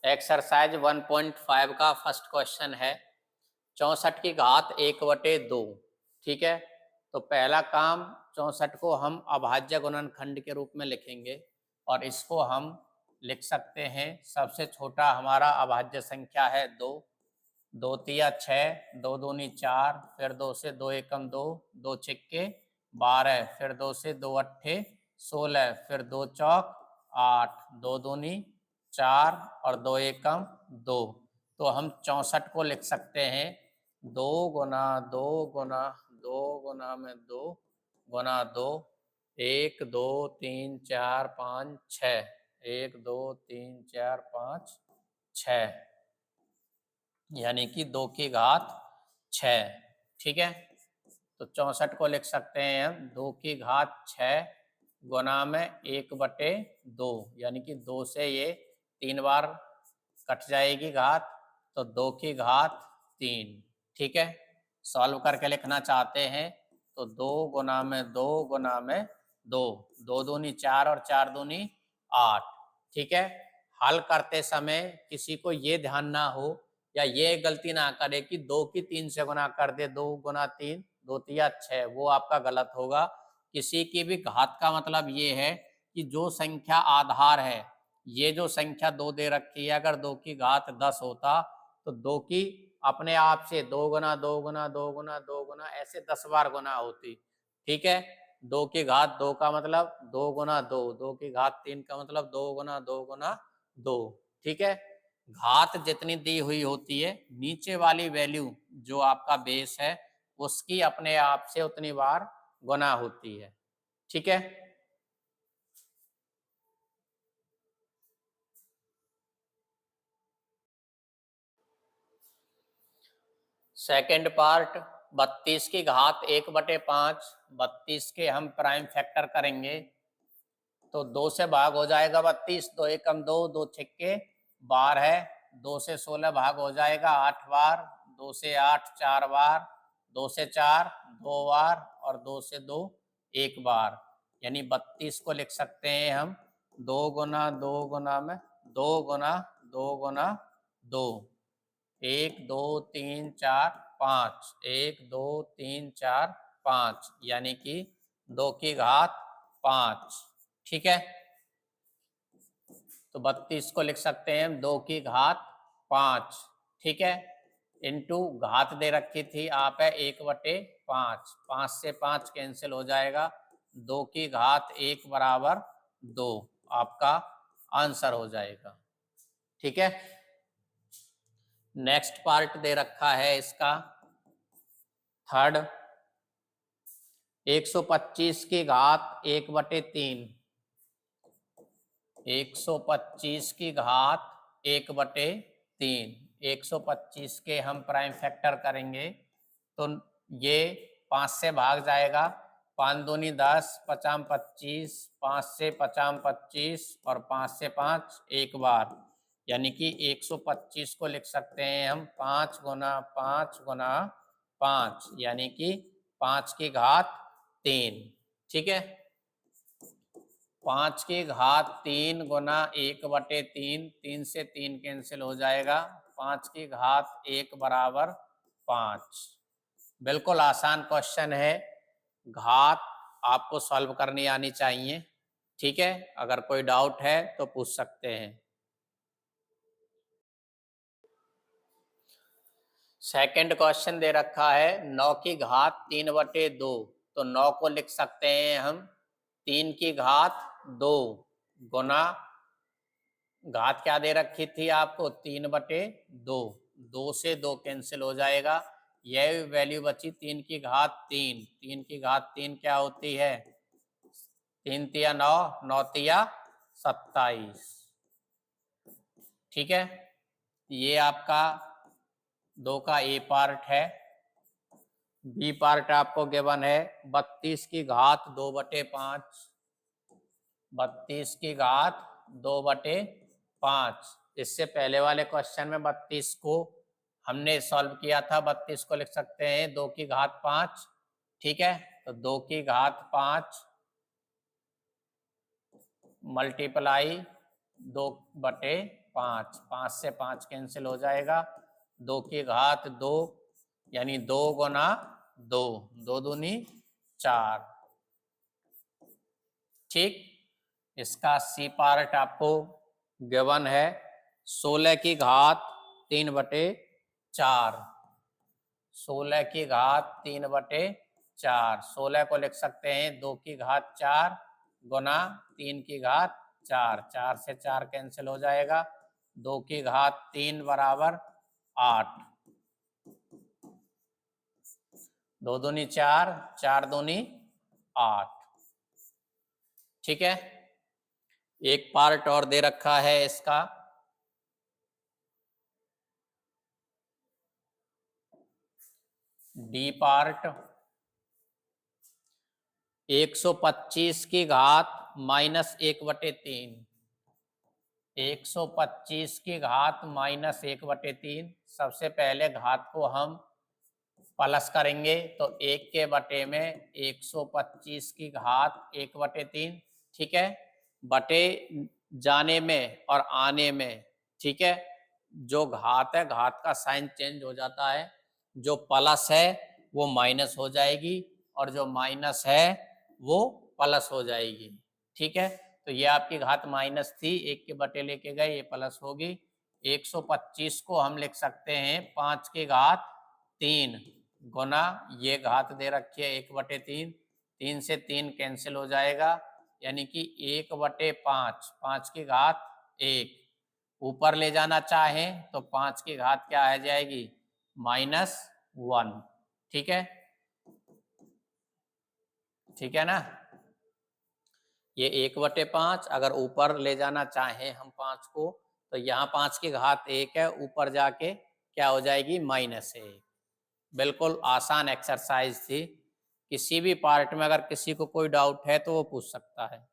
Exercise 1.5 का first question है 64 की घात 1/2। ठीक है, तो पहला काम 64 को हम अभाज्य गुणनखंड के रूप में लिखेंगे और इसको हम लिख सकते हैं। सबसे छोटा हमारा अभाज्य संख्या है 2, 2 तिया 6, 2 दूनी 4, फिर 2 से 2 एकम 2, 2 छिक्के 12, फिर 2 से 2 अट्ठे 16, फिर 2 चौक 8, 2 दूनी 4 और 2 एकम 2। तो हम 64 को लिख सकते हैं 2 गुना 2 गुना 2 गुना में 2 गुना 2, 1 2 3 4 5 6, 1 2 3 4 5 6, यानी कि 2 की घात 6। ठीक है, तो 64 को लिख सकते हैं हम 2 की घात 6 गुना में 1/2, यानी कि 2 से ये 3 बार कट जाएगी घात, तो 2 की घात 3। ठीक है, सॉल्व करके लिखना चाहते हैं तो 2 गुना में 2 गुना में 2, 2 दूनी 4 और 4 दूनी 8। ठीक है, हल करते समय किसी को ये ध्यान ना हो या ये गलती ना करे कि 2 की 3 से गुना कर दे, 2 गुना 3 2 तिया 6, वो आपका गलत होगा। किसी की भी घात का मतलब ये है कि जो संख्या आधार है, ये जो संख्या 2 दे रखी है, अगर 2 की घात 10 होता तो 2 की अपने आप से 2 गुना 2 गुना 2 गुना 2 गुना ऐसे 10 बार गुना होती। ठीक है, 2 की घात 2 का मतलब 2 गुना 2, 2 की घात 3 का मतलब 2 गुना 2 गुना 2। ठीक है, घात जितनी दी हुई होती है, नीचे वाली वैल्यू जो आपका बेस है उसकी अपने आप से उतनी बार गुना होती है। ठीक है, सेकंड पार्ट 32 की घात 1/5। 32 के हम प्राइम फैक्टर करेंगे तो 2 से भाग हो जाएगा 32, 2 एकम 2, 2 छिक्के 12, 2 से 16 भाग हो जाएगा 8 बार, 2 से 8 4 बार, 2 से 4 2 बार और 2 से 2 1 बार, यानी 32 को लिख सकते हैं हम 2 गुना 2 गुना में 2 गुना 2 गुना 2, 1 2 3 4 5, 1 2 3 4 5, यानी कि 2 की घात 5। ठीक है, तो 32 को लिख सकते हैं हम 2 की घात 5। ठीक है, इनटू घात दे रखी थी आप है 1/5, 5 से 5 कैंसिल हो जाएगा, 2 की घात 1 बराबर 2 आपका आंसर हो जाएगा। ठीक है, नेक्स्ट पार्ट दे रखा है इसका थर्ड 125 की घात 1/3। 125 की घात 1/3, 125 के हम प्राइम फैक्टर करेंगे तो ये 5 से भाग जाएगा, 5 दूनी 10, 5 25, 5 से 5 25 और 5 से 5 1 बार, यानी कि 125 को लिख सकते हैं हम 5 गुना 5 गुना 5, यानी कि 5 की घात 3। ठीक है, 5 की घात 3 गुना 1/3, 3 से 3 कैंसिल हो जाएगा, 5 की घात 1 बराबर 5। बिल्कुल आसान क्वेश्चन है, घात आपको सॉल्व करनी आनी चाहिए। ठीक है, अगर कोई डाउट है तो पूछ सकते हैं। सेकंड क्वेश्चन दे रखा है 9 की घात 3/2, तो 9 को लिख सकते हैं हम 3 की घात 2 गुना, घात क्या दे रखी थी आपको 3/2, 2 से 2 कैंसिल हो जाएगा, यह वैल्यू बची 3 की घात 3। 3 की घात 3 क्या होती है, 3 तिया 9, 9 तिया 27। ठीक है, ये आपका 2 का ए पार्ट है। बी पार्ट आपको गिवन है 32 की घात 2/5, 32 की घात 2/5। इससे पहले वाले क्वेश्चन में 32 को हमने सॉल्व किया था, 32 को लिख सकते हैं 2 की घात 5। ठीक है, तो 2 की घात 5 मल्टीप्लाई 2/5, 5, 5 से 5 कैंसिल हो जाएगा, 2 की घात 2 यानी 2 गुना 2, 2 दूनी 4। ठीक, इसका सी पार्ट आपको गिवन है 16 की घात 3/4, 16 की घात 3/4। 16 को लिख सकते हैं 2 की घात 4 गुना 3 की घात 4, 4 से 4 कैंसिल हो जाएगा, 2 की घात 3 बराबर 8, 2 दूनी 4, 4 दूनी 8। ठीक है, एक पार्ट और दे रखा है इसका, डी पार्ट 125 की घात -1/3, 125 की घात -1/3। सबसे पहले घात को हम प्लस करेंगे तो 1 के बटे में 125 की घात 1/3। ठीक है, बटे जाने में और आने में, ठीक है, जो घात है घात का साइन चेंज हो जाता है, जो प्लस है वो माइनस हो जाएगी और जो माइनस है वो प्लस हो जाएगी। ठीक है, तो ये आपकी घात माइनस थी, 1 के बटे लेके गए, ये प्लस होगी। 125 को हम लिख सकते हैं 5 की घात 3 गुना, ये घात दे रखी है 1/3, 3 से 3 कैंसिल हो जाएगा, यानी कि 1/5, 5 की घात 1। ऊपर ले जाना चाहें तो 5 की घात क्या आ जाएगी, -1। ठीक है, ठीक है ना, ये 1/5। अगर ऊपर ले जाना चाहें हम 5 को तो यहाँ 5 की घात 1 है, ऊपर जाके क्या हो जाएगी, -1। बिल्कुल आसान एक्सरसाइज थी, किसी भी पार्ट में अगर किसी को कोई डाउट है तो वो पूछ सकता है।